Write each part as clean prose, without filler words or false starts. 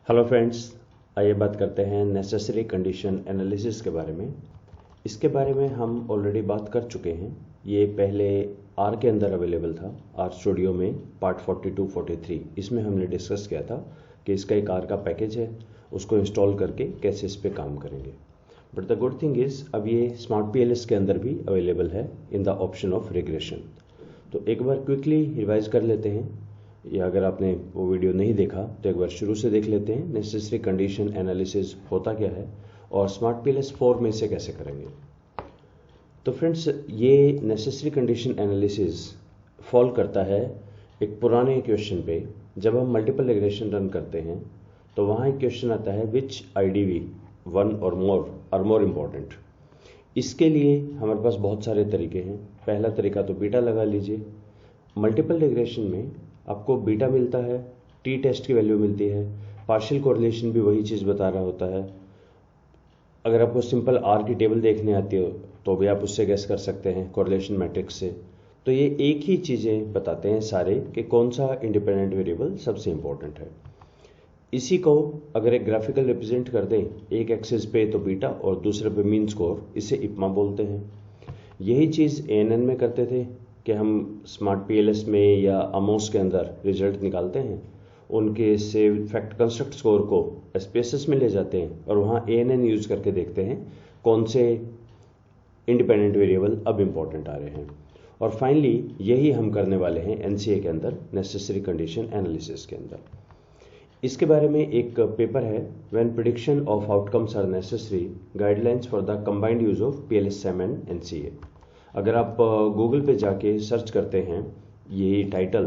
Hello friends, आइए बात करते हैं नेसेसरी कंडीशन एनालिसिस के बारे में। इसके बारे में हम ऑलरेडी बात कर चुके हैं। ये पहले आर के अंदर अवेलेबल था, आर स्टूडियो में पार्ट 42 43। इसमें हमने डिस्कस किया था कि इसका एक आर का पैकेज है, उसको इंस्टॉल करके कैसे इस पर काम करेंगे। But the good thing is अब ये स्मार्ट पीएलएस के अंदर भी अवेलेबल है in the option of regression. तो एक बार क्विकली रिवाइज कर लेते हैं, या अगर आपने वो वीडियो नहीं देखा तो एक बार शुरू से देख लेते हैं। नेसेसरी कंडीशन एनालिसिस होता क्या है और स्मार्ट पीएलएस 4 में इसे कैसे करेंगे। तो फ्रेंड्स, ये नेसेसरी कंडीशन एनालिसिस फॉल करता है एक पुराने क्वेश्चन पे। जब हम मल्टीपल रिग्रेशन रन करते हैं तो वहाँ एक क्वेश्चन आता है विच आईडीवी 1 और मोर आर मोर इम्पॉर्टेंट। इसके लिए हमारे पास बहुत सारे तरीके हैं। पहला तरीका तो बीटा लगा लीजिए। मल्टीपल रिग्रेशन में आपको बीटा मिलता है, टी टेस्ट की वैल्यू मिलती है, पार्शियल कोरिलेशन भी वही चीज़ बता रहा होता है। अगर आपको सिंपल आर की टेबल देखने आती हो तो भी आप उससे गैस कर सकते हैं कोरिलेशन मैट्रिक्स से। तो ये एक ही चीज़ें बताते हैं सारे कि कौन सा इंडिपेंडेंट वेरिएबल सबसे इंपॉर्टेंट है। इसी को अगर एक ग्राफिकल रिप्रेजेंट कर दें, एक एक्सिस पे तो बीटा और दूसरे पे मीन स्कोर, इसे इप्मा बोलते हैं। यही चीज़ एएनएन में करते थे कि हम स्मार्ट पीएलएस में या अमोस के अंदर रिजल्ट निकालते हैं, उनके से फैक्ट कंस्ट्रक्ट स्कोर को एसपीएसएस में ले जाते हैं और वहाँ एएनएन यूज करके देखते हैं कौन से इंडिपेंडेंट वेरिएबल अब इम्पोर्टेंट आ रहे हैं। और फाइनली यही हम करने वाले हैं एनसीए के अंदर, नेसेसरी कंडीशन एनालिसिस के अंदर। इसके बारे में एक पेपर है, when prediction of outcomes are necessary guidelines for the combined use of PLS SAM and NCA. अगर आप गूगल पे जाके सर्च करते हैं ये टाइटल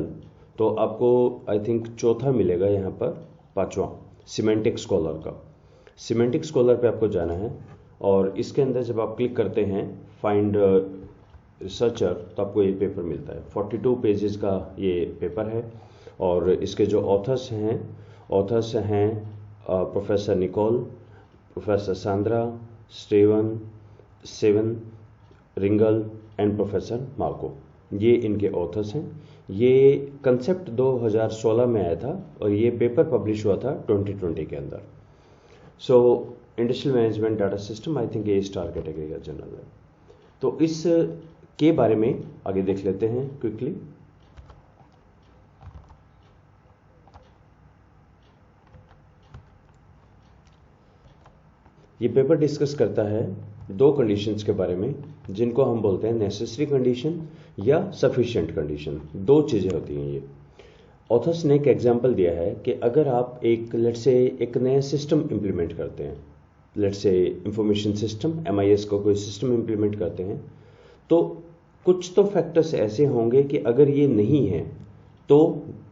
तो आपको आई थिंक चौथा मिलेगा, यहाँ पर पांचवा सिमेंटिक स्कॉलर का। सिमेंटिक स्कॉलर पे आपको जाना है और इसके अंदर जब आप क्लिक करते हैं फाइंड रिसर्चर तो आपको ये पेपर मिलता है। 42 पेजेस का ये पेपर है और इसके जो ऑथर्स हैं professor Nicole, professor Sandra, Steven सेवन रिंगल एंड प्रोफेसर मार्को, ये इनके ऑथर्स हैं। ये कंसेप्ट 2016 में आया था और ये पेपर पब्लिश हुआ था 2020 के अंदर। सो industrial management data system I think A star category का जर्नल है। तो इस के बारे में आगे देख लेते हैं क्विकली। ये पेपर डिस्कस करता है दो कंडीशंस के बारे में जिनको हम बोलते हैं नेसेसरी कंडीशन या सफिशिएंट कंडीशन। दो चीज़ें होती हैं ये। ऑथर्स ने एक एग्जांपल दिया है कि अगर आप लेट्स से एक नया सिस्टम इंप्लीमेंट करते हैं, let's say information system MIS को कोई सिस्टम इंप्लीमेंट करते हैं, तो कुछ तो फैक्टर्स ऐसे होंगे कि अगर ये नहीं है तो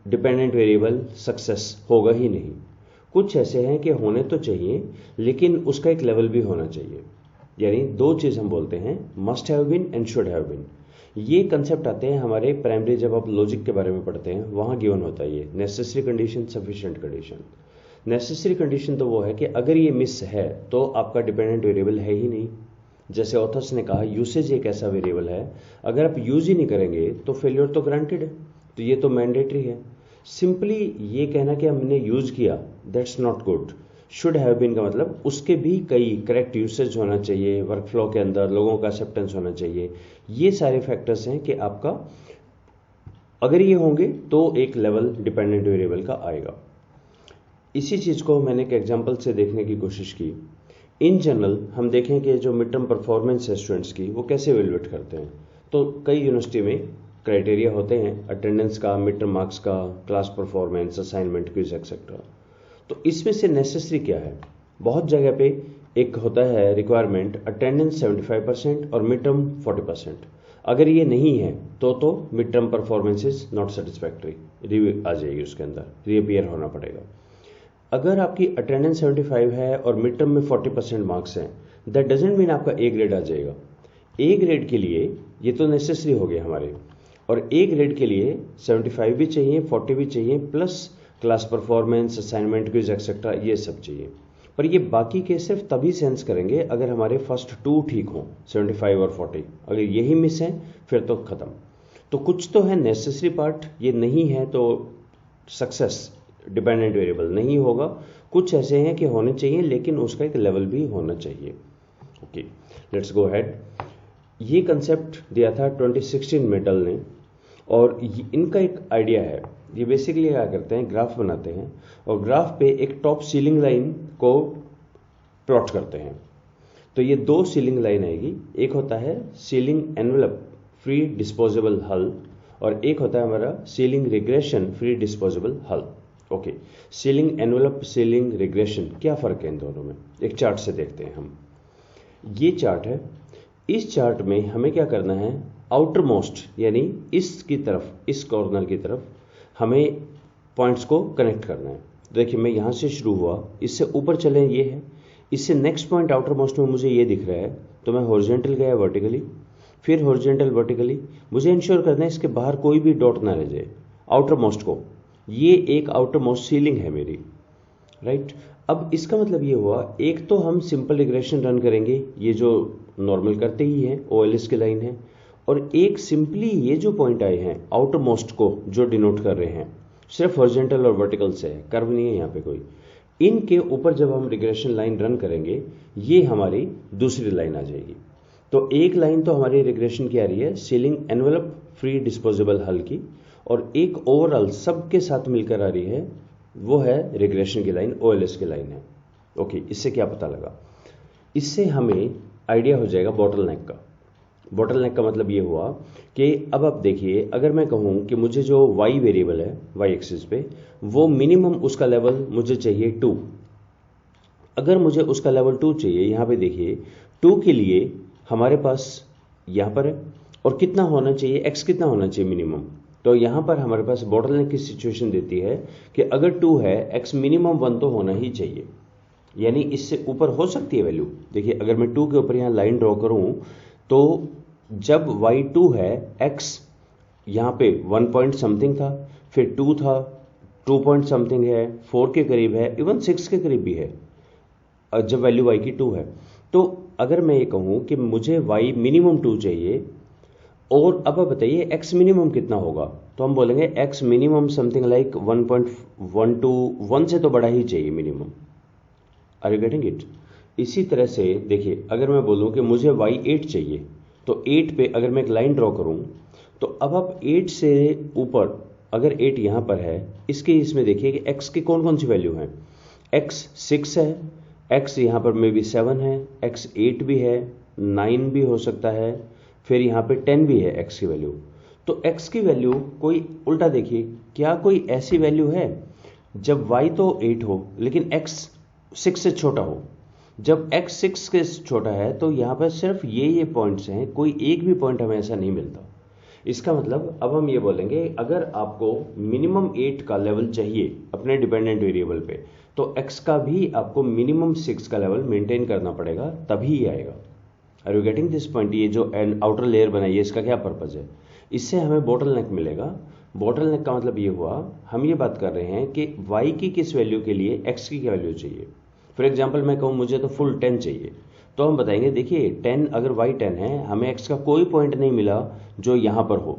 डिपेंडेंट वेरिएबल सक्सेस होगा ही नहीं। कुछ ऐसे हैं कि होने तो चाहिए लेकिन उसका एक लेवल भी होना चाहिए। यानी दो चीज़ हम बोलते हैं, must have been and should have been. ये कंसेप्ट आते हैं हमारे प्राइमरी, जब आप लॉजिक के बारे में पढ़ते हैं वहाँ गिवन होता है ये necessary condition, sufficient condition. Necessary condition तो वो है कि अगर ये मिस है तो आपका डिपेंडेंट वेरिएबल है ही नहीं। जैसे ऑथर्स ने कहा यूसेज एक ऐसा वेरिएबल है, अगर आप यूज ही नहीं करेंगे तो फेलियर तो ग्रांटेड है, तो ये तो मैंडेटरी है। सिंपली ये कहना कि हमने यूज किया that's not good. Should have been का मतलब उसके भी कई करेक्ट यूसेज होना चाहिए, वर्कफ्लो के अंदर लोगों का एक्सेप्टेंस होना चाहिए। ये सारे फैक्टर्स हैं कि आपका अगर ये होंगे तो एक लेवल डिपेंडेंट वेरिएबल का आएगा। इसी चीज़ को मैंने एक एग्जांपल से देखने की कोशिश की। इन जनरल हम देखें कि जो मिड टर्म परफॉर्मेंस है स्टूडेंट्स की, वो कैसे एवेल्युएट करते हैं। तो कई यूनिवर्सिटी में क्राइटेरिया होते हैं अटेंडेंस का, मिड टर्म मार्क्स का, class performance, assignment, quiz etcetera. तो इसमें से नेसेसरी क्या है, बहुत जगह पे एक होता है रिक्वायरमेंट अटेंडेंस 75% और मिड टर्म 40%। अगर ये नहीं है तो mid term performance is not satisfactory, review आ जाएगी, उसके अंदर रीअपियर होना पड़ेगा। अगर आपकी अटेंडेंस 75 है और मिड टर्म में 40% मार्क्स हैं, दैट डजेंट मीन आपका A ग्रेड आ जाएगा। A ग्रेड के लिए ये तो नेसेसरी हो गया हमारे, और A ग्रेड के लिए 75 भी चाहिए, 40 भी चाहिए, plus class performance, assignment, quiz etcetera, ये सब चाहिए। पर ये बाकी के सिर्फ तभी सेंस करेंगे अगर हमारे फर्स्ट 2 ठीक हों, 75 और 40। अगर यही मिस हैं फिर तो ख़त्म। तो कुछ तो है नेसेसरी पार्ट, ये नहीं है तो सक्सेस डिपेंडेंट वेरिएबल नहीं होगा, कुछ ऐसे हैं कि होने चाहिए लेकिन उसका एक लेवल भी होना चाहिए। Okay, let's go ahead. ये कंसेप्ट दिया था 2016 में डल ने, और इनका एक आइडिया है। ये बेसिकली क्या करते हैं, ग्राफ बनाते हैं और ग्राफ पे एक टॉप सीलिंग लाइन को प्लॉट करते हैं। तो ये दो सीलिंग लाइन आएगी, एक होता है सीलिंग एनवेलप फ्री डिस्पोजेबल हल और एक होता है हमारा सीलिंग रिग्रेशन फ्री डिस्पोजेबल हल। Okay, ceiling envelope ceiling regression, क्या फ़र्क है इन दोनों में, एक चार्ट से देखते हैं हम। ये चार्ट है, इस चार्ट में हमें क्या करना है, आउटर मोस्ट यानी इसकी तरफ, इस कॉर्नर की तरफ हमें पॉइंट्स को कनेक्ट करना है। देखिए मैं यहाँ से शुरू हुआ, इससे ऊपर चलें ये है, इससे नेक्स्ट पॉइंट आउटर मोस्ट में मुझे ये दिख रहा है, तो मैं हॉरिजॉन्टल गया वर्टिकली, फिर हॉरिजॉन्टल वर्टिकली। मुझे इंश्योर करना है इसके बाहर कोई भी डॉट ना रह जाए आउटर मोस्ट को। ये एक आउटर मोस्ट सीलिंग है मेरी, राइट। अब इसका मतलब ये हुआ, एक तो हम सिंपल रिग्रेशन रन करेंगे, ये जो नॉर्मल करते ही है OLS की लाइन है, और एक सिंपली ये जो पॉइंट आए हैं आउटर मोस्ट को जो डिनोट कर रहे हैं, सिर्फ हॉरिजॉन्टल और वर्टिकल से है, कर्व नहीं है यहाँ पे कोई। इनके ऊपर जब हम रिग्रेशन लाइन रन करेंगे, ये हमारी दूसरी लाइन आ जाएगी। तो एक लाइन तो हमारी रिग्रेशन की आ रही है सीलिंग एनवेलप फ्री डिस्पोजेबल हल की, और एक ओवरऑल सबके साथ मिलकर आ रही है, वो है रिग्रेशन की लाइन, OLS की लाइन है। ओके, इससे क्या पता लगा, इससे हमें आइडिया हो जाएगा बॉटलनेक का। बॉटलनेक का मतलब ये हुआ कि अब आप देखिए, अगर मैं कहूँ कि मुझे जो y वेरिएबल है y एक्सिस पे, वो मिनिमम उसका लेवल मुझे चाहिए 2। अगर मुझे उसका लेवल 2 चाहिए, यहाँ पे देखिए 2 के लिए हमारे पास यहाँ पर है, और कितना होना चाहिए, x कितना होना चाहिए मिनिमम। तो यहाँ पर हमारे पास बॉटलनेक की सिचुएशन देती है कि अगर 2 है, x मिनिमम 1 तो होना ही चाहिए, यानी इससे ऊपर हो सकती है वैल्यू। देखिए अगर मैं 2 के ऊपर यहाँ लाइन ड्रॉ करूँ, तो जब y2 है, x यहाँ पे 1 पॉइंट समथिंग था, फिर 2 था, 2 पॉइंट समथिंग है, 4 के करीब है, इवन 6 के करीब भी है जब वैल्यू y की 2 है। तो अगर मैं ये कहूँ कि मुझे y मिनिमम 2 चाहिए, और अब आप बताइए x मिनिमम कितना होगा, तो हम बोलेंगे x मिनिमम समथिंग लाइक 1.12, 1 से तो बड़ा ही चाहिए minimum. Are you getting it? इसी तरह से देखिए, अगर मैं बोलूँ कि मुझे y 8 चाहिए, तो 8 पे अगर मैं एक लाइन ड्रॉ करूँ, तो अब आप 8 से ऊपर, अगर 8 यहाँ पर है, इसमें देखिए कि x की कौन कौन सी वैल्यू हैं। x 6 है, x यहाँ पर मे बी 7 है, x 8 भी है, 9 भी हो सकता है, फिर यहाँ पे 10 भी है x की वैल्यू। तो x की वैल्यू कोई उल्टा देखिए, क्या कोई ऐसी वैल्यू है जब y तो 8 हो लेकिन x 6 से छोटा हो। जब x 6 से छोटा है तो यहाँ पर सिर्फ ये पॉइंट्स हैं, कोई एक भी पॉइंट हमें ऐसा नहीं मिलता। इसका मतलब अब हम ये बोलेंगे, अगर आपको मिनिमम 8 का लेवल चाहिए अपने डिपेंडेंट वेरिएबल पे, तो x का भी आपको मिनिमम 6 का लेवल मेंटेन करना पड़ेगा, तभी ये आएगा। Are you getting this point? ये जो आउटर लेयर बनाई है, इसका क्या पर्पज है, इससे हमें बॉटलनेक मिलेगा। बॉटलनेक का मतलब ये हुआ, हम ये बात कर रहे हैं कि y की किस वैल्यू के लिए x की क्या वैल्यू चाहिए। फॉर एग्जांपल मैं कहूँ मुझे तो फुल 10 चाहिए, तो हम बताएंगे देखिए 10, अगर y 10 है, हमें x का कोई पॉइंट नहीं मिला जो यहाँ पर हो।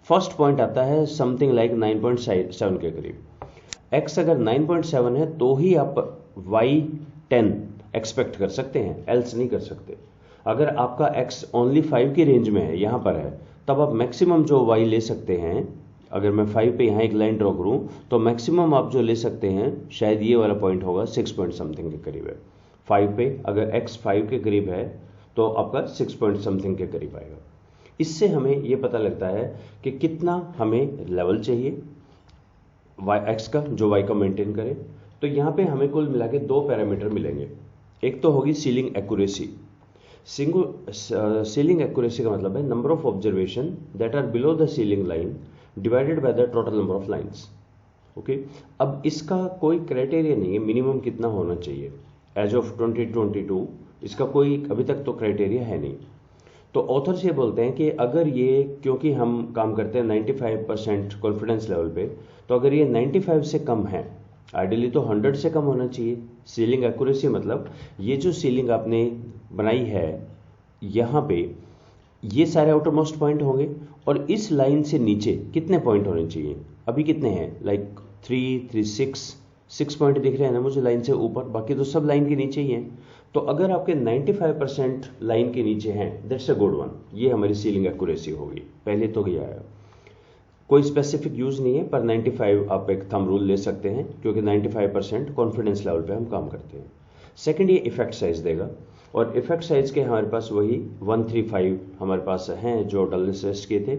फर्स्ट पॉइंट आता है समथिंग लाइक 9.7 के करीब। x अगर 9.7 है तो ही आप y 10 एक्सपेक्ट कर सकते हैं, एल्स नहीं कर सकते। अगर आपका x ओनली 5 की रेंज में है, यहाँ पर है, तब आप मैक्सिमम जो y ले सकते हैं, अगर मैं 5 पे यहाँ एक लाइन ड्रॉ करूँ, तो मैक्सिमम आप जो ले सकते हैं शायद ये वाला पॉइंट होगा, 6 पॉइंट समथिंग के करीब है। 5 पे अगर x 5 के करीब है तो आपका 6 पॉइंट समथिंग के करीब आएगा। इससे हमें ये पता लगता है कि कितना हमें लेवल चाहिए x का, जो y का मेंटेन करे। तो यहाँ पे हमें कुल मिला के 2 पैरामीटर मिलेंगे। एक तो होगी सीलिंग एक्यूरेसी। सीलिंग एक्यूरेसी का मतलब है number of observation that are below the ceiling line divided by the total number of lines. Okay, अब इसका कोई क्राइटेरिया नहीं है मिनिमम कितना होना चाहिए। एज ऑफ 2022 इसका कोई अभी तक तो क्राइटेरिया है नहीं। तो ऑथर्स ये बोलते हैं कि अगर ये, क्योंकि हम काम करते हैं 95% कॉन्फिडेंस लेवल पे, तो अगर ये 95 से कम है, आइडियली तो 100 से कम होना चाहिए। सीलिंग एक्यूरेसी मतलब ये जो सीलिंग आपने बनाई है, यहाँ पे ये सारे आउटर मोस्ट पॉइंट होंगे, और इस लाइन से नीचे कितने पॉइंट होने चाहिए, अभी कितने हैं, लाइक 6 पॉइंट दिख रहे हैं ना मुझे लाइन से ऊपर, बाकी तो सब लाइन के नीचे ही हैं। तो अगर आपके 95% लाइन के नीचे हैं, दैट्स अ गुड वन, ये हमारी सीलिंग एक्यूरेसी होगी। पहले तो ये आया, कोई स्पेसिफिक यूज नहीं है, पर 95 आप एक थंब रूल ले सकते हैं, क्योंकि 95% कॉन्फिडेंस लेवल पे हम काम करते हैं। सेकंड, ये इफेक्ट साइज देगा, और इफेक्ट साइज के हमारे पास वही 135 हमारे पास हैं जो डलनेस टेस्ट किए थे।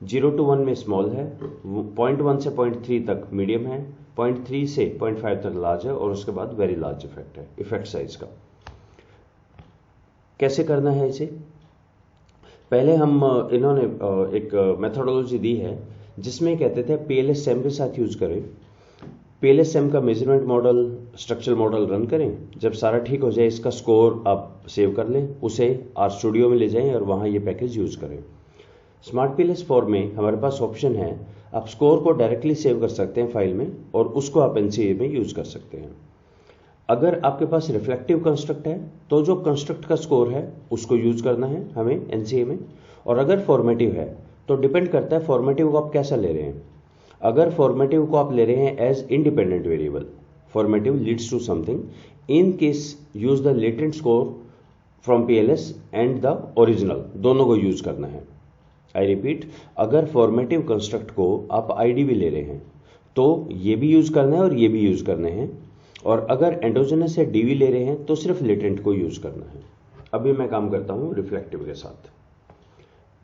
0 to 1 में स्मॉल है, 0.1 से 0.3 तक मीडियम है, 0.3 से 0.5 तक लार्ज है, और उसके बाद वेरी लार्ज इफेक्ट है इफेक्ट साइज का। कैसे करना है इसे? पहले हम इन्होंने एक मेथोडोलॉजी दी है जिसमें कहते थे PLS-SEM के साथ यूज करें। PLS-SEM का measurement model, structural model run करें, जब सारा ठीक हो जाए इसका स्कोर आप सेव कर लें, उसे RStudio में ले जाएं और वहाँ ये पैकेज यूज करें। SmartPLS-4 में हमारे पास ऑप्शन है, आप स्कोर को डायरेक्टली सेव कर सकते हैं फाइल में, और उसको आप NCA में यूज कर सकते हैं। अगर आपके पास रिफ्लेक्टिव कंस्ट्रक्ट है तो जो कंस्ट्रक्ट का स्कोर है उसको यूज करना है हमें NCA में, और अगर फॉर्मेटिव है तो डिपेंड करता है फॉर्मेटिव को आप कैसा ले रहे हैं। अगर फॉर्मेटिव को आप ले रहे हैं as independent variable, formative leads to something, in case use the latent score from PLS and the original, दोनों को यूज करना है। आई रिपीट, अगर फॉर्मेटिव कंस्ट्रक्ट को आप IDV ले रहे हैं तो ये भी यूज करना है और ये भी यूज करने हैं, और अगर एंडोजेनस से DV ले रहे हैं तो सिर्फ लेटेंट को यूज करना है। अभी मैं काम करता हूं रिफ्लेक्टिव के साथ।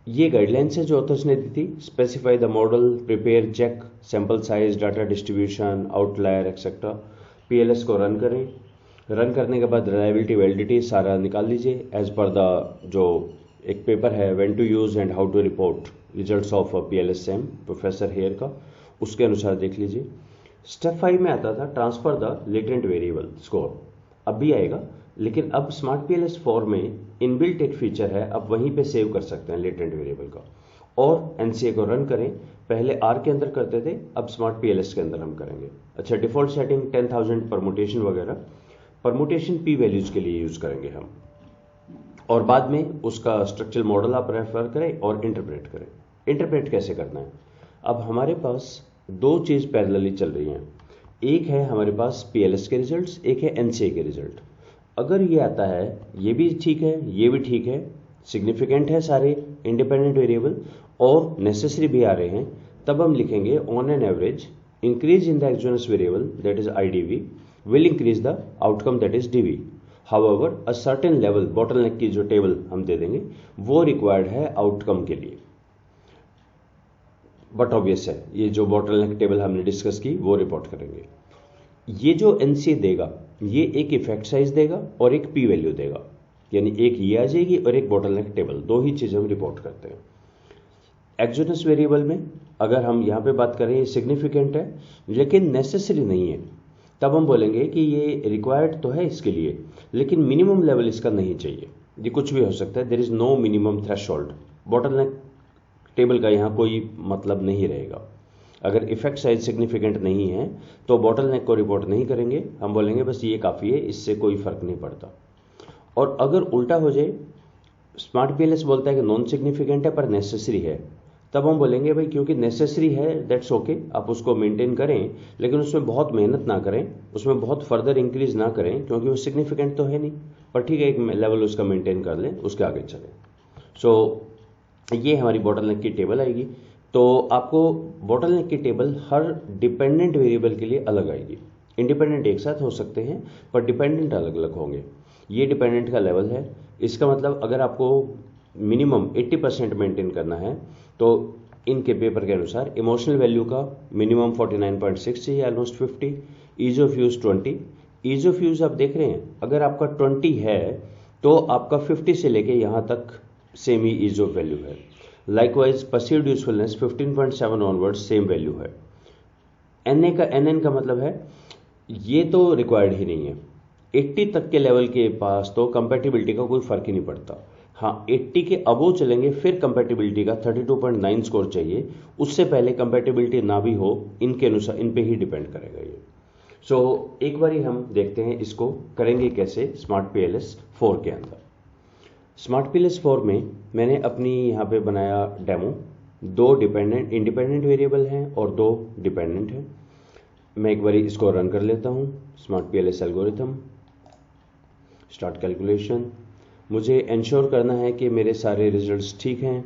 ये गाइडलाइंस है जो ऑथर्स ने दी थी, specify the model, prepare, check, sample size, data distribution, outlier etcetera. PLS को रन करें, रन करने के बाद रिलायबिलिटी, वैलिडिटी सारा निकाल लीजिए एज पर द जो एक पेपर है when to use and how to report results of PLS-SEM professor Hair का, उसके अनुसार देख लीजिए। स्टेप 5 में आता था transfer the latent variable score, अब भी आएगा, लेकिन अब SmartPLS-4 में इनबिल्ट एक फीचर है, आप वहीं पे सेव कर सकते हैं लेटेंट वेरिएबल का, और NCA को रन करें। पहले R के अंदर करते थे, अब SmartPLS के अंदर हम करेंगे। अच्छा, डिफॉल्ट सेटिंग 10,000 परमुटेशन वगैरह, परमुटेशन P वैल्यूज के लिए यूज करेंगे हम, और बाद में उसका स्ट्रक्चरल मॉडल आप रेफर करें और इंटरप्रेट करें। इंटरप्रेट कैसे करना है? अब हमारे पास दो चीज पैरेलली चल रही हैं, एक है हमारे पास PLS के रिजल्ट्स, एक है NCA के रिजल्ट। अगर ये आता है, ये भी ठीक है, ये भी ठीक है, सिग्निफिकेंट है सारे इंडिपेंडेंट वेरिएबल और नेसेसरी भी आ रहे हैं, तब हम लिखेंगे on an average increase in the exogenous variable that is IDV will increase the outcome that is DV। However a certain level, bottleneck की जो टेबल हम दे देंगे वो रिक्वायर्ड है आउटकम के लिए, बट ऑब्वियस है ये जो बॉटलनेक टेबल हमने डिस्कस की वो रिपोर्ट करेंगे। ये जो NCA देगा ये एक इफेक्ट साइज देगा और एक P वैल्यू देगा, यानी एक ये आ जाएगी और एक बॉटलनेक टेबल, दो ही चीजें हम रिपोर्ट करते हैं। एक्सोजेनस वेरिएबल में अगर हम यहाँ पे बात करें ये सिग्निफिकेंट है लेकिन नेसेसरी नहीं है, तब हम बोलेंगे कि ये रिक्वायर्ड तो है इसके लिए लेकिन मिनिमम लेवल इसका नहीं चाहिए। ये कुछ भी हो सकता है, there is no minimum threshold, bottleneck table का यहाँ कोई मतलब नहीं रहेगा। अगर इफेक्ट साइज सिग्निफिकेंट नहीं है तो बॉटलनेक को रिपोर्ट नहीं करेंगे, हम बोलेंगे बस ये काफ़ी है, इससे कोई फर्क नहीं पड़ता। और अगर उल्टा हो जाए, SmartPLS बोलता है कि नॉन सिग्निफिकेंट है पर नेसेसरी है, तब हम बोलेंगे भाई क्योंकि नेसेसरी है दैट्स ओके, आप उसको मेंटेन करें लेकिन उसमें बहुत मेहनत ना करें, उसमें बहुत फर्दर इंक्रीज ना करें क्योंकि वो सिग्निफिकेंट तो है नहीं, पर ठीक है एक लेवल उसका मेंटेन कर लें, उसके आगे चलें। सो ये हमारी बॉटलनेक की टेबल आएगी। तो आपको बॉटलनेक की टेबल हर डिपेंडेंट वेरिएबल के लिए अलग आएगी। इंडिपेंडेंट एक साथ हो सकते हैं पर डिपेंडेंट अलग अलग होंगे। ये डिपेंडेंट का लेवल है, इसका मतलब अगर आपको मिनिमम 80% मेंटेन करना है तो इनके पेपर के अनुसार इमोशनल वैल्यू का मिनिमम 49.6 चाहिए, almost 50, ease of use 20। Ease of use आप देख रहे हैं, अगर आपका 20 है तो आपका 50 से लेके यहाँ तक सेम ही ईज ऑफ वैल्यू है। Likewise perceived usefulness 15.7 onward same value है। NN का मतलब है ये तो रिक्वायर्ड ही नहीं है। 80 तक के लेवल के पास तो कंपैटिबिलिटी का कोई फर्क ही नहीं पड़ता। हाँ, 80 के अबो चलेंगे फिर कंपैटिबिलिटी का 32.9 स्कोर चाहिए, उससे पहले कंपैटिबिलिटी ना भी हो, इनके अनुसार इन पे ही डिपेंड करेगा ये। सो एक बार हम देखते हैं इसको करेंगे कैसे SmartPLS-4 के अंदर। SmartPLS-4 में मैंने अपनी यहाँ पे बनाया डेमो, दो इंडिपेंडेंट वेरिएबल हैं और दो डिपेंडेंट हैं। मैं एक बार इसको रन कर लेता हूँ। Smart PLS algorithm, start calculation. मुझे इंश्योर करना है कि मेरे सारे रिजल्ट्स ठीक हैं।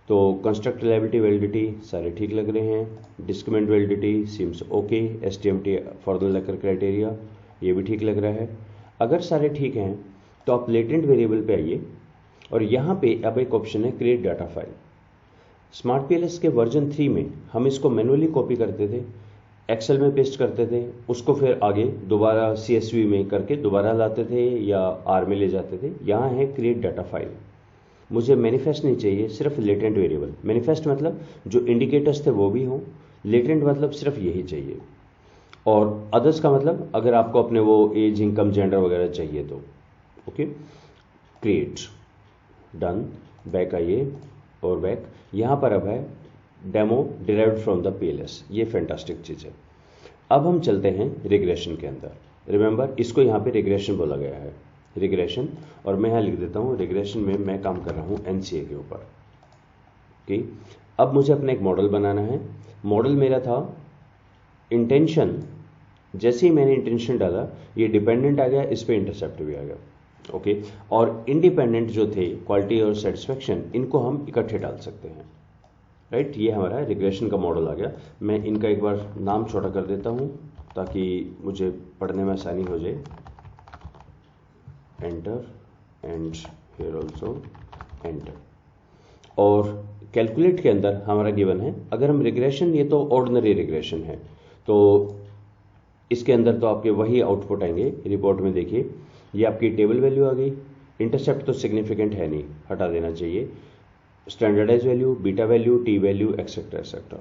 तो कंस्ट्रक्ट रिलायबिलिटी वैलिडिटी सारे ठीक लग रहे हैं। Discriminant validity seems okay. STMT formal लेकर क्राइटेरिया ये भी ठीक लग रहा है। अगर सारे ठीक हैं तो आप लेटेंट वेरिएबल पे आइए और यहाँ पे अब एक ऑप्शन है create data file. Smart PLS के वर्जन 3 में हम इसको मैनुअली कॉपी करते थे, एक्सेल में पेस्ट करते थे, उसको फिर आगे दोबारा CSV में करके दोबारा लाते थे या R में ले जाते थे। यहाँ है क्रिएट डाटा फाइल। मुझे मैनिफेस्ट नहीं चाहिए, सिर्फ लेटेंट वेरिएबल। मैनिफेस्ट मतलब जो इंडिकेटर्स थे वो भी हों, लेटेंट मतलब सिर्फ यही चाहिए। और अदर्स का मतलब अगर आपको अपने वो एज, इनकम, जेंडर वगैरह चाहिए तो ओके। क्रिएट, डन, बैक आइए और बैक। यहाँ पर अब है demo derived from the PLS, ये फैंटास्टिक चीज़ है। अब हम चलते हैं रिग्रेशन के अंदर। रिमेंबर इसको यहाँ पे रिग्रेशन बोला गया है, रिग्रेशन। और मैं यहाँ लिख देता हूँ रिग्रेशन में मैं काम कर रहा हूँ NCA के ऊपर। ओके, अब मुझे अपना एक मॉडल बनाना है। मॉडल मेरा था इंटेंशन। जैसे ही मैंने इंटेंशन डाला ये डिपेंडेंट आ गया, इस पे इंटरसेप्ट भी आ गया। ओके, और इंडिपेंडेंट जो थे क्वालिटी और सेटिस्फेक्शन, इनको हम इकट्ठे डाल सकते हैं। राइट, ये हमारा रिग्रेशन का मॉडल आ गया। मैं इनका एक बार नाम छोटा कर देता हूँ ताकि मुझे पढ़ने में आसानी हो जाए। Enter and here also enter. और कैलकुलेट के अंदर हमारा गिवन है, अगर हम रिग्रेशन, ये तो ऑर्डिनरी रिग्रेशन है, तो इसके अंदर तो आपके वही आउटपुट आएंगे। रिपोर्ट में देखिए ये आपकी टेबल वैल्यू आ गई। इंटरसेप्ट तो सिग्निफिकेंट है नहीं, हटा देना चाहिए। Standardise value, beta value, T value, etcetera etcetera.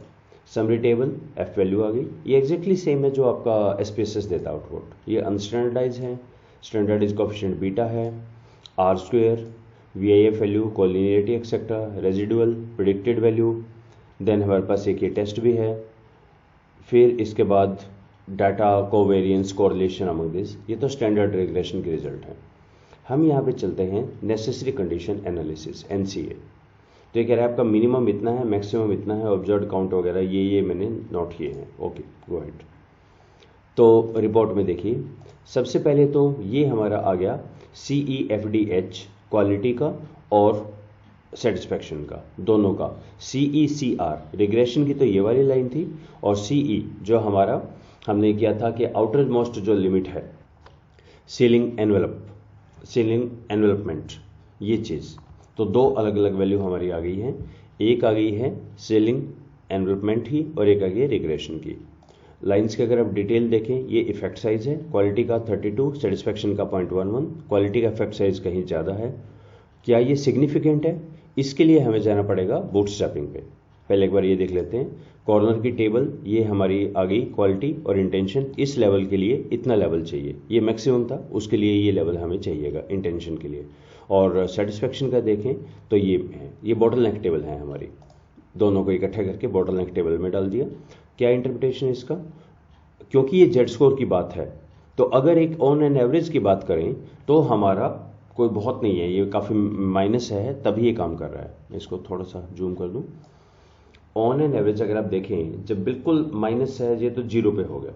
Summary table, F value आ गई। ये एग्जैक्टली सेम है जो आपका SPSS देता आउटपुट। ये अनस्टैंडर्डाइज है, स्टैंडर्डाइज कोएफिशिएंट बीटा है, R square, VIF value, collinearity etcetera, residual, predicted value. Then हमारे पास एक ये टेस्ट भी है। फिर इसके बाद data covariance, correlation among this. ये तो स्टैंडर्ड रिग्रेशन के रिजल्ट हैं। हम यहाँ पे चलते हैं नेसेसरी कंडीशन एनालिसिस, NCA। तो ये कह रहा है आपका मिनिमम इतना है, मैक्सिमम इतना है, ऑब्जर्व्ड काउंट वगैरह ये मैंने नोट किए हैं। Okay, go ahead. तो रिपोर्ट में देखिए सबसे पहले तो ये हमारा आ गया CEFDH क्वालिटी का और सेटिस्फेक्शन का, दोनों का। CECR रिग्रेशन की तो ये वाली लाइन थी, और CE जो हमारा हमने किया था कि आउटर मोस्ट जो लिमिट है, सीलिंग एनवेलपमेंट, ये चीज़। तो दो अलग अलग वैल्यू हमारी आ गई हैं। एक आ गई है सीलिंग एनवेलपमेंट ही, और एक आ गई है रिग्रेशन की। लाइंस के अगर आप डिटेल देखें, ये इफेक्ट साइज है, क्वालिटी का 32, सेटिस्फेक्शन का 0.11। क्वालिटी का इफेक्ट साइज कहीं ज़्यादा है। क्या ये सिग्निफिकेंट है? इसके लिए हमें जाना पड़ेगा बूटस्ट्रैपिंग पे। पहले एक बार ये देख लेते हैं। कॉर्नर की टेबल ये हमारी आ गई, क्वालिटी और इंटेंशन। इस लेवल के लिए इतना लेवल चाहिए, ये मैक्सिमम था, उसके लिए ये लेवल हमें चाहिएगा इंटेंशन के लिए। और सेटिस्फेक्शन का देखें तो ये है, ये बॉटलनेक टेबल है हमारी। दोनों को इकट्ठा करके बॉटलनेक टेबल में डाल दिया। क्या इंटरप्रिटेशन है इसका? क्योंकि ये जेड स्कोर की बात है, तो अगर एक ऑन एन एवरेज की बात करें तो हमारा कोई बहुत नहीं है, ये काफ़ी माइनस है, तभी ये काम कर रहा है। मैं इसको थोड़ा सा जूम कर दूं। ऑन एन एवरेज अगर आप देखें, जब बिल्कुल माइनस है ये तो 0 पे हो गया।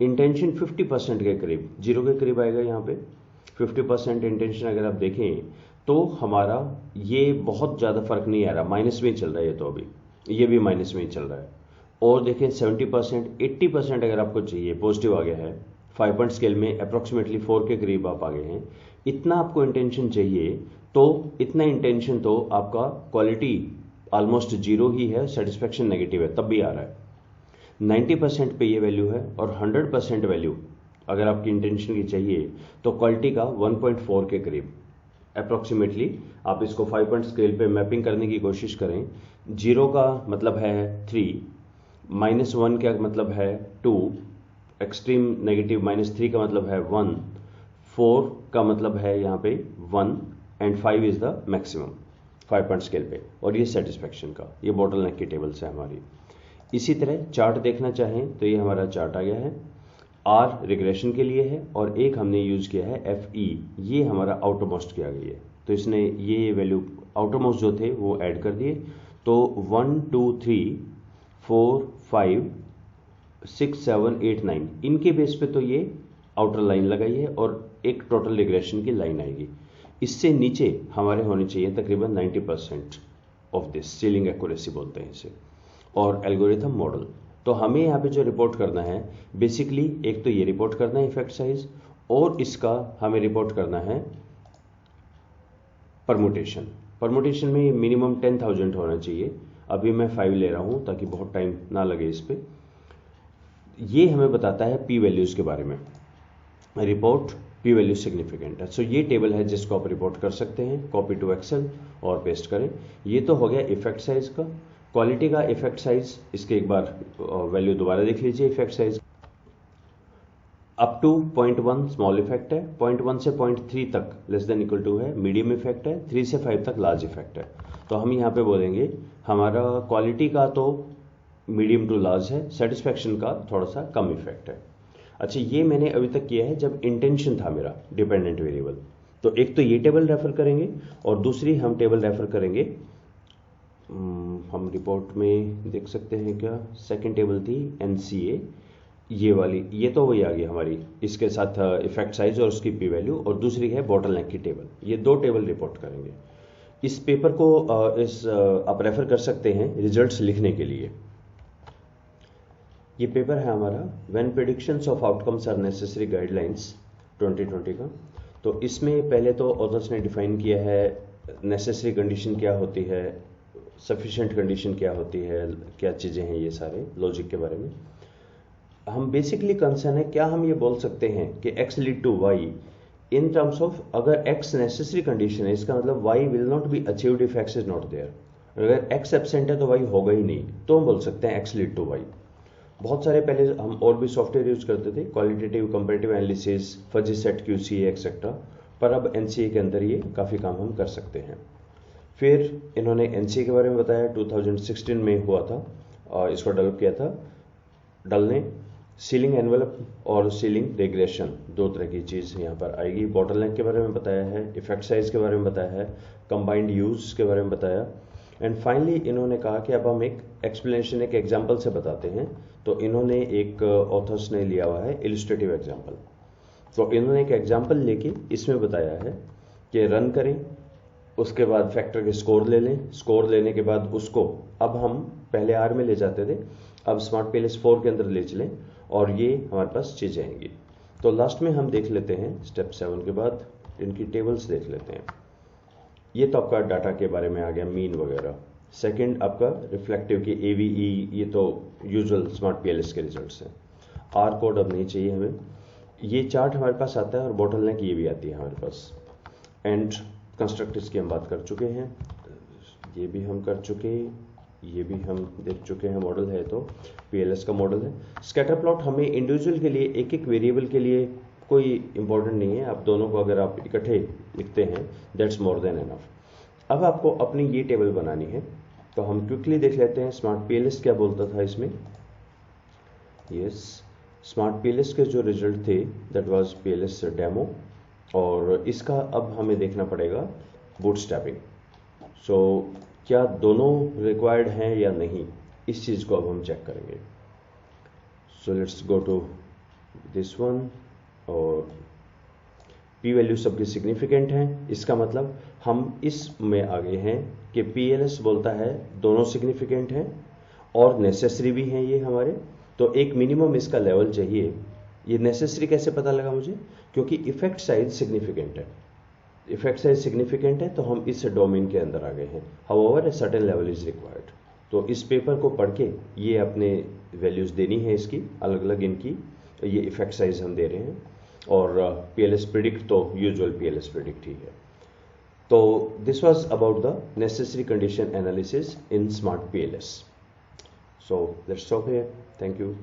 इंटेंशन 50% के करीब, 0 के करीब आएगा यहाँ पे। 50% इंटेंशन अगर आप देखें तो हमारा ये बहुत ज़्यादा फर्क नहीं आ रहा, माइनस में ही चल रहा है ये तो। अभी ये भी माइनस में ही चल रहा है। और देखें 70%, 80% अगर आपको चाहिए, पॉजिटिव आ गया है। 5 पॉइंट स्केल में अप्रॉक्सीमेटली 4 के करीब आप आ गए हैं। इतना आपको इंटेंशन चाहिए, तो इतना इंटेंशन तो आपका क्वालिटी ऑलमोस्ट 0 ही है, सेटिस्फेक्शन नेगेटिव है, तब भी आ रहा है। 90% पे ये वैल्यू है, और 100% वैल्यू अगर आपकी इंटेंशन की चाहिए तो क्वालिटी का 1.4 के करीब अप्रॉक्सीमेटली। आप इसको 5 पॉइंट स्केल पे मैपिंग करने की कोशिश करें। 0 का मतलब है 3, -1 का मतलब है 2, एक्सट्रीम नेगेटिव -3 का मतलब है 1, 4 का मतलब है यहाँ पे 1, and 5 is the maximum 5 point scale पे। और ये सेटिस्फेक्शन का, ये बॉटलनेक की टेबल्स है हमारी। इसी तरह चार्ट देखना चाहें तो ये हमारा चार्ट आ गया है। R रिग्रेशन के लिए है, और एक हमने यूज किया है FE, ये हमारा आउटरमोस्ट की आ गई है। तो इसने ये वैल्यू आउटरमोस्ट जो थे वो ऐड कर दिए। तो 1 2 3 4 5 6, 7, 8, 9 इनके बेस पे तो ये आउटर लाइन लगाई है और एक टोटल रिग्रेशन की लाइन आएगी। इससे नीचे हमारे होनी चाहिए तकरीबन 90% ऑफ दिस, सीलिंग एक्यूरेसी बोलते हैं इसे, और एल्गोरिथम मॉडल। तो हमें यहाँ पे जो रिपोर्ट करना है बेसिकली, एक तो ये रिपोर्ट करना है इफेक्ट साइज, और इसका हमें रिपोर्ट करना है परमुटेशन। परमुटेशन में मिनिमम 10,000 होना चाहिए। अभी मैं 5 ले रहा हूँ ताकि बहुत टाइम ना लगे इस पर। ये हमें बताता है पी वैल्यूज़ के बारे में। रिपोर्ट पी वैल्यू सिग्निफिकेंट है। सो ये टेबल है जिसको आप रिपोर्ट कर सकते हैं, कॉपी टू एक्सेल और पेस्ट करें। ये तो हो गया इफेक्ट साइज का। क्वालिटी का इफेक्ट साइज, इसके एक बार वैल्यू दोबारा देख लीजिए। Effect size up to 0.1 small effect है, 0.1 से 0.3 तक लेस देन इक्वल टू है मीडियम इफेक्ट है, 3 से 5 तक लार्ज इफेक्ट है। तो हम यहाँ पे बोलेंगे हमारा क्वालिटी का तो मीडियम टू लार्ज है, सेटिस्फैक्शन का थोड़ा सा कम इफेक्ट है। अच्छा, ये मैंने अभी तक किया है जब इंटेंशन था मेरा डिपेंडेंट वेरिएबल। तो एक तो ये टेबल रेफर करेंगे और दूसरी हम टेबल रेफर करेंगे, हम रिपोर्ट में देख सकते हैं क्या, सेकंड टेबल थी NCA, ये वाली, ये तो वही आ गई हमारी, इसके साथ इफेक्ट साइज और उसकी पी वैल्यू, और दूसरी है बॉटलनेक की टेबल। ये दो टेबल रिपोर्ट करेंगे। इस पेपर को आप रेफर कर सकते हैं रिजल्ट्स लिखने के लिए। ये पेपर है हमारा when predictions of outcomes are necessary guidelines 2020 का। तो इसमें पहले तो ऑथर्स ने डिफाइन किया है नेसेसरी कंडीशन क्या होती है, सफिशिएंट कंडीशन क्या होती है, क्या चीज़ें हैं, ये सारे लॉजिक के बारे में। हम बेसिकली कंसर्न है क्या हम ये बोल सकते हैं कि x lead to y in terms of, अगर x नेसेसरी कंडीशन है इसका मतलब y will not be achieved if x is not there. अगर x एब्सेंट है तो y होगा ही नहीं, तो हम बोल सकते हैं x लीड टू y। बहुत सारे पहले हम और भी सॉफ्टवेयर यूज करते थे, qualitative comparative analysis, fuzzy set, QC etcetera, पर अब NCA के अंदर ये काफ़ी काम हम कर सकते हैं। फिर इन्होंने NCA के बारे में बताया, 2016 में हुआ था, और इसको डेवलप किया था डल ने। सीलिंग एनवेलप और सीलिंग रिग्रेशन, दो तरह की चीज़ यहाँ पर आएगी। बॉटलनेक के बारे में बताया है, इफेक्ट साइज के बारे में बताया है, कंबाइंड यूज के बारे में बताया, एंड फाइनली इन्होंने कहा कि अब हम एक एक्सप्लेनेशन, एक एग्जाम्पल से बताते हैं। तो इन्होंने एक ऑथर्स ने लिया हुआ है इलिस्ट्रेटिव एग्जाम्पल। तो इन्होंने एक एग्जाम्पल लेके इसमें बताया है कि रन करें, उसके बाद फैक्टर के स्कोर ले लें, स्कोर लेने के बाद उसको अब हम पहले R में ले जाते थे, अब स्मार्ट PLS 4 के अंदर ले चलें और ये हमारे पास चीज़ें आएंगी। तो लास्ट में हम देख लेते हैं स्टेप 7 के बाद इनकी टेबल्स देख लेते हैं। ये तो आपका डाटा के बारे में आ गया, मीन वगैरह। सेकंड आपका रिफ्लेक्टिव की AVE, ये तो यूजुअल स्मार्ट PLS के रिजल्ट्स हैं। R कोड अब नहीं चाहिए हमें। ये चार्ट हमारे पास आता है और बॉटलनेक ये भी आती है हमारे पास। एंड कंस्ट्रक्टिव्स की हम बात कर चुके हैं, ये भी हम कर चुके, ये भी हम देख चुके हैं। मॉडल है तो PLS का मॉडल है। स्कैटर प्लॉट हमें इंडिविजुअल के लिए, एक एक वेरिएबल के लिए कोई इंपॉर्टेंट नहीं है। आप दोनों को अगर आप इकट्ठे लिखते हैं दैट्स मोर देन एनफ। अब आपको अपनी ये टेबल बनानी है, तो हम क्विकली देख लेते हैं स्मार्ट PLS क्या बोलता था इसमें। यस, स्मार्ट PLS के जो रिजल्ट थे दैट वाज PLS डेमो, और इसका अब हमें देखना पड़ेगा बूटस्ट्रैपिंग। सो क्या दोनों रिक्वायर्ड हैं या नहीं, इस चीज़ को अब हम चेक करेंगे। So let's go to this one, और पी वैल्यू सबकी सिग्निफिकेंट हैं। इसका मतलब हम इस में आगे हैं कि PLS बोलता है दोनों सिग्निफिकेंट हैं और नेसेसरी भी हैं ये हमारे। तो एक मिनिमम इसका लेवल चाहिए। ये नेसेसरी कैसे पता लगा मुझे, क्योंकि इफेक्ट साइज सिग्निफिकेंट है। इफेक्ट साइज सिग्निफिकेंट है तो हम इस डोमेन के अंदर आ गए हैं। However a certain level is required. तो इस पेपर को पढ़ के ये अपने वैल्यूज देनी है इसकी, अलग अलग इनकी, ये इफेक्ट साइज हम दे रहे हैं। और PLS प्रिडिक्ट तो यूजुअल PLS प्रिडिक्ट ही है। तो this was about the necessary condition analysis in smart PLS। So let's stop here, thank you.